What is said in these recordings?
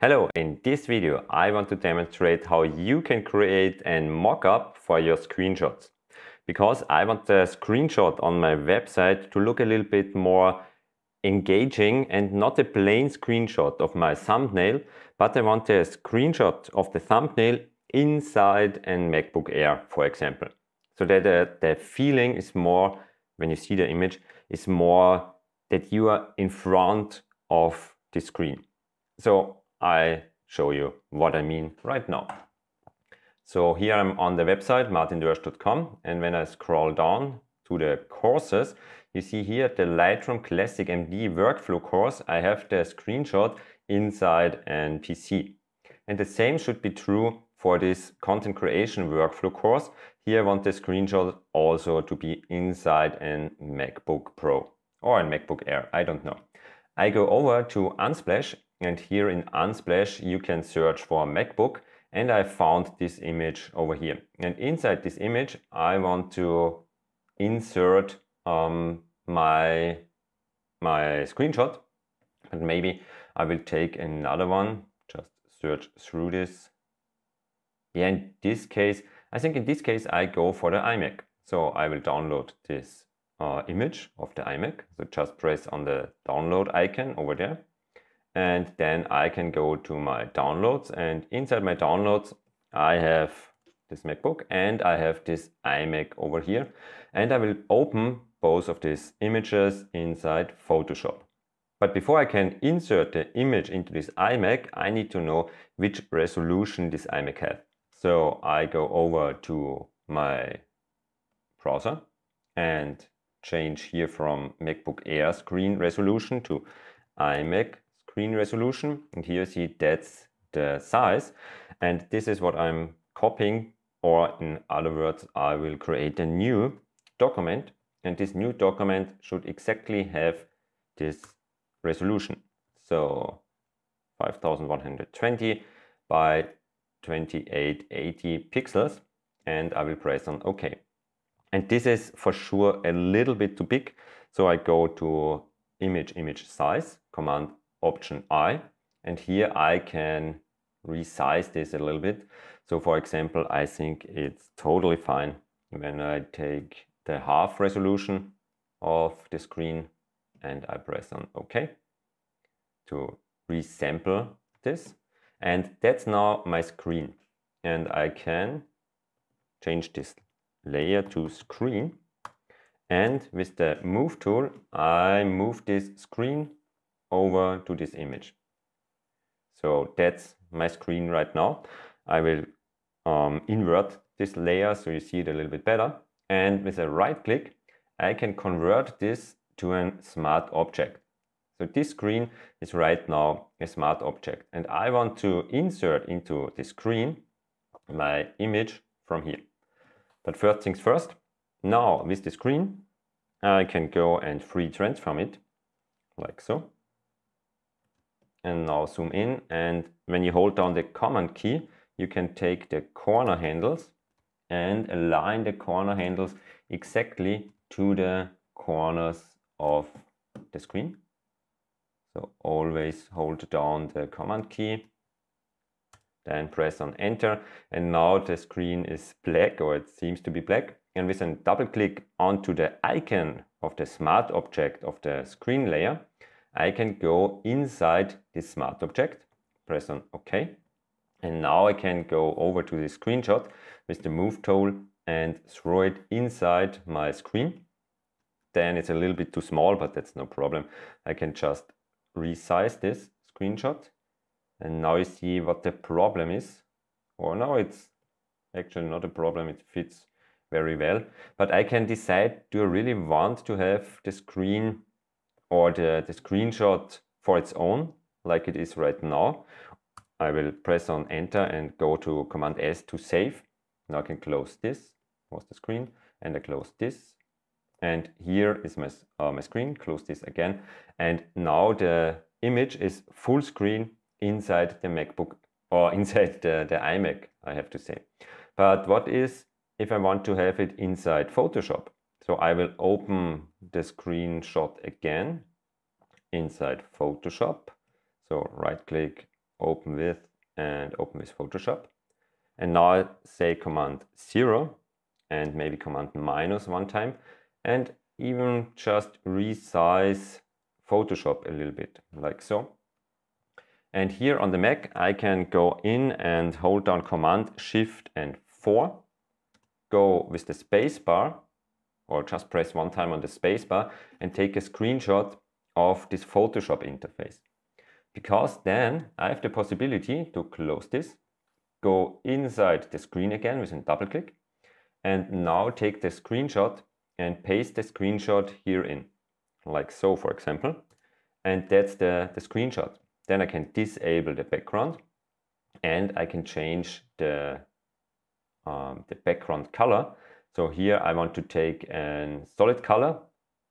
Hello, in this video I want to demonstrate how you can create a mock-up for your screenshots. Because I want the screenshot on my website to look a little bit more engaging and not a plain screenshot of my thumbnail, but I want a screenshot of the thumbnail inside a MacBook Air, for example. So that the feeling is more, when you see the image, is more that you are in front of the screen. So I show you what I mean right now. So here I'm on the website martindörsch.com, and when I scroll down to the courses, you see here the Lightroom Classic MD workflow course. I have the screenshot inside an PC. And the same should be true for this content creation workflow course. Here I want the screenshot also to be inside a MacBook Pro or a MacBook Air, I don't know. I go over to Unsplash, and here in Unsplash you can search for MacBook, and I found this image over here. And inside this image I want to insert my screenshot, and maybe I will take another one, just search through this. Yeah, in this case, I think in this case I go for the iMac. So I will download this image of the iMac. So just press on the download icon over there. And then I can go to my downloads, and inside my downloads I have this MacBook and I have this iMac over here, and I will open both of these images inside Photoshop. But before I can insert the image into this iMac, I need to know which resolution this iMac has. So I go over to my browser and change here from MacBook Air screen resolution to iMac screen resolution, and here you see that's the size, and this is what I'm copying, or in other words I will create a new document, and this new document should exactly have this resolution. So 5120 by 2880 pixels, and I will press on OK. And this is for sure a little bit too big, so I go to image size, Command Option I, and here I can resize this a little bit. So for example, I think it's totally fine when I take the half resolution of the screen and I press on OK to resample this. And that's now my screen, and I can change this layer to screen, and with the move tool I move this screen over to this image. So that's my screen right now. I will invert this layer so you see it a little bit better, and with a right click I can convert this to a smart object. So this screen is right now a smart object, and I want to insert into the screen my image from here. But first things first, now with the screen I can go and free transform it like so. And now zoom in, and when you hold down the Command key you can take the corner handles and align the corner handles exactly to the corners of the screen. So always hold down the Command key, then press on Enter, and now the screen is black, or it seems to be black. And with a double click onto the icon of the smart object of the screen layer, I can go inside this smart object, press on OK, and now I can go over to the screenshot with the move tool and throw it inside my screen. Then it's a little bit too small, but that's no problem. I can just resize this screenshot, and now you see what the problem is. Or no, it's actually not a problem, it fits very well. But I can decide, do I really want to have the screen or the screenshot for its own, like it is right now. I will press on Enter and go to Command S to save. Now I can close this, was the screen, and I close this. And here is my screen, close this again. And now the image is full screen inside the MacBook, or inside the iMac, I have to say. But what is if I want to have it inside Photoshop? So I will open the screenshot again inside Photoshop. So right click open with, and open with Photoshop. And now I say Command 0 and maybe Command minus one time, and even just resize Photoshop a little bit, like so. And here on the Mac, I can go in and hold down Command, Shift and 4, go with the space bar, or just press one time on the space bar and take a screenshot of this Photoshop interface. Because then I have the possibility to close this, go inside the screen again with a double click, and now take the screenshot and paste the screenshot here in, like so, for example. And that's the screenshot. Then I can disable the background and I can change the background color. So here I want to take a solid color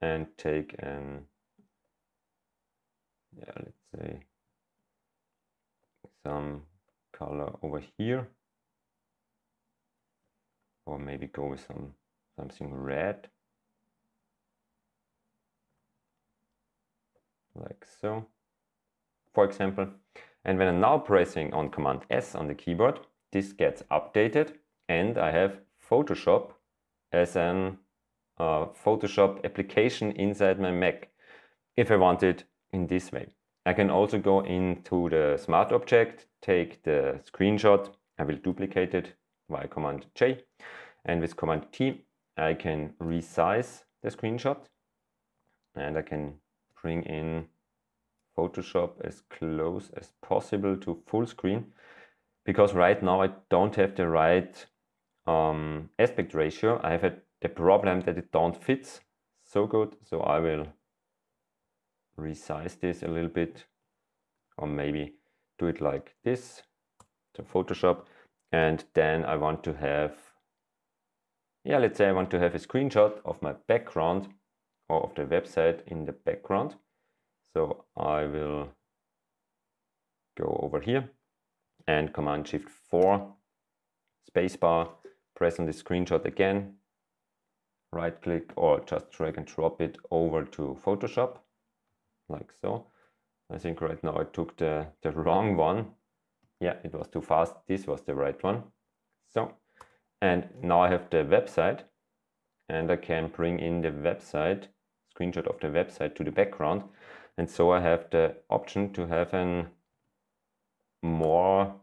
and take an, let's say some color over here, or maybe go with something red, like so, for example. And when I'm now pressing on Command S on the keyboard, this gets updated and I have Photoshop as an Photoshop application inside my Mac, if I want it in this way. I can also go into the Smart Object, take the screenshot, I will duplicate it via Command J, and with Command T I can resize the screenshot and I can bring in Photoshop as close as possible to full screen, because right now I don't have the right aspect ratio. I have had the problem that it don't fit so good, so I will resize this a little bit, or maybe do it like this, to Photoshop, and then I want to have, let's say I want to have a screenshot of my background or of the website in the background. So I will go over here and Command Shift 4, spacebar, press on the screenshot again, right click or just drag and drop it over to Photoshop, like so. I think right now I took the wrong one. Yeah, it was too fast. This was the right one. So, and now I have the website and I can bring in the website, screenshot of the website to the background. And so I have the option to have a more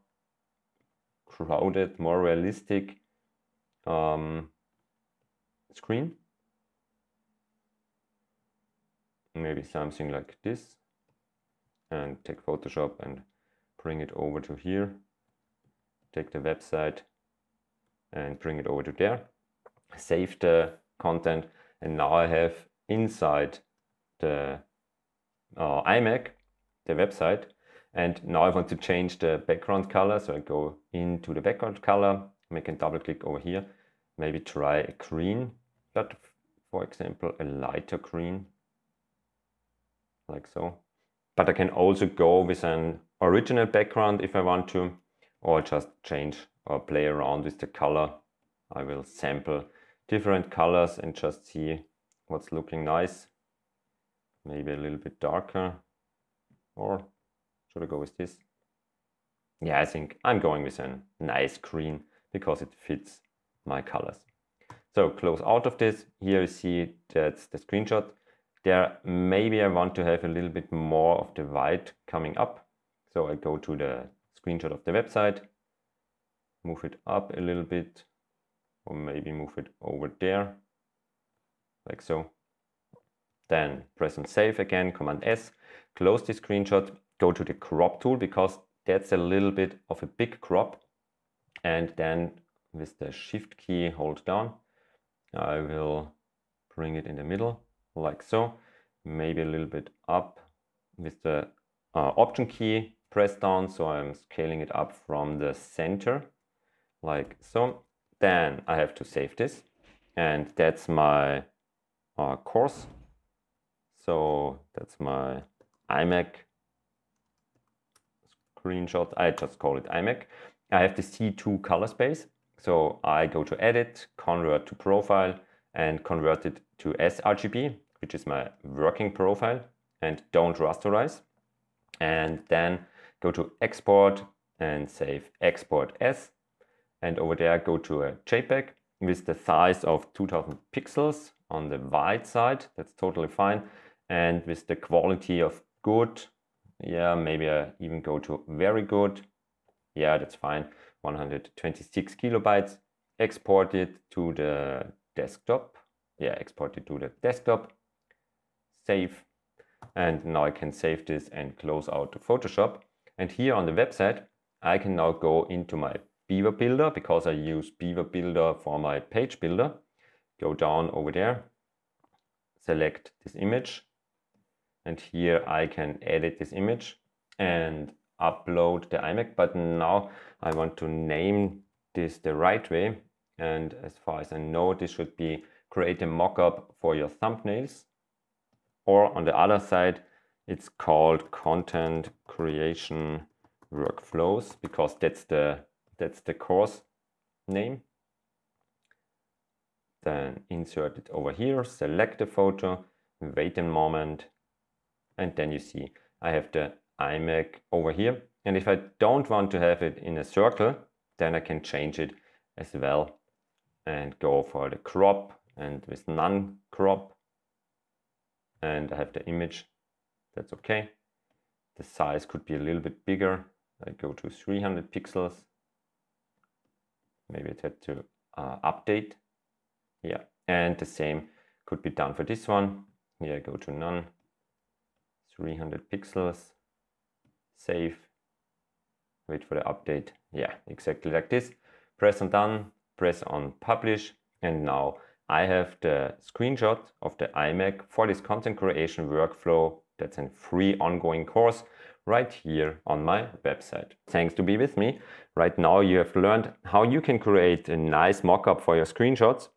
crowded, more realistic screen. Maybe something like this. And take Photoshop and bring it over to here. Take the website and bring it over to there. Save the content, and now I have inside the iMac the website, and now I want to change the background color, so I go into the background color, make a double click over here, maybe try a green, but for example a lighter green, like so. But I can also go with an original background if I want to, or just change or play around with the color. I will sample different colors and just see what's looking nice. Maybe a little bit darker, or should I go with this? Yeah, I think I'm going with a nice green because it fits my colors. So close out of this. Here you see that's the screenshot. There maybe I want to have a little bit more of the white coming up. So I go to the screenshot of the website, move it up a little bit, or maybe move it over there, like so. Then press on save again, Command S, close the screenshot, go to the crop tool because that's a little bit of a big crop. And then with the Shift key hold down, I will bring it in the middle, like so. Maybe a little bit up with the Option key press down, so I'm scaling it up from the center, like so. Then I have to save this, and that's my course. So that's my iMac screenshot. I just call it iMac. I have the C2 color space. So I go to Edit, Convert to Profile, and convert it to sRGB, which is my working profile, and don't rasterize. And then go to export and save export as, and over there go to a JPEG with the size of 2000 pixels on the wide side. That's totally fine. And with the quality of good, yeah, maybe I even go to very good. Yeah, that's fine. 126 kilobytes. Export it to the desktop. Yeah, export it to the desktop. Save. And now I can save this and close out the Photoshop. And here on the website, I can now go into my Beaver Builder, because I use Beaver Builder for my page builder. Go down over there, select this image, and here I can edit this image and upload the iMac. But now I want to name this the right way, and as far as I know, this should be create a mockup for your thumbnails, or on the other side it's called content creation workflows, because that's the course name. Then insert it over here, select the photo, wait a moment, and then you see I have the iMac over here. And if I don't want to have it in a circle, then I can change it as well and go for the crop and with none crop. And I have the image, that's okay. The size could be a little bit bigger. I go to 300 pixels. Maybe it had to update. Yeah, and the same could be done for this one. Here I go to none, 300 pixels, save, wait for the update. Yeah, exactly like this. Press on done, press on publish, and now I have the screenshot of the iMac for this content creation workflow. That's a free ongoing course right here on my website. Thanks to be with me. Right now you have learned how you can create a nice mockup for your screenshots.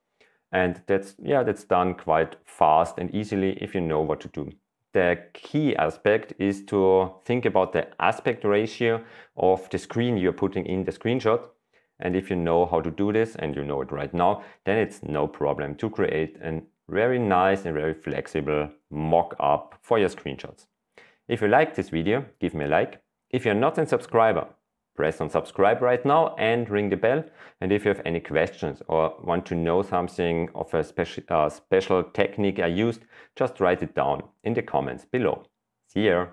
And that's done quite fast and easily if you know what to do. The key aspect is to think about the aspect ratio of the screen you're putting in the screenshot. And if you know how to do this, and you know it right now, then it's no problem to create a very nice and very flexible mock-up for your screenshots. If you like this video, give me a like. If you're not a subscriber, press on subscribe right now and ring the bell. And if you have any questions or want to know something of a special technique I used, just write it down in the comments below. See you!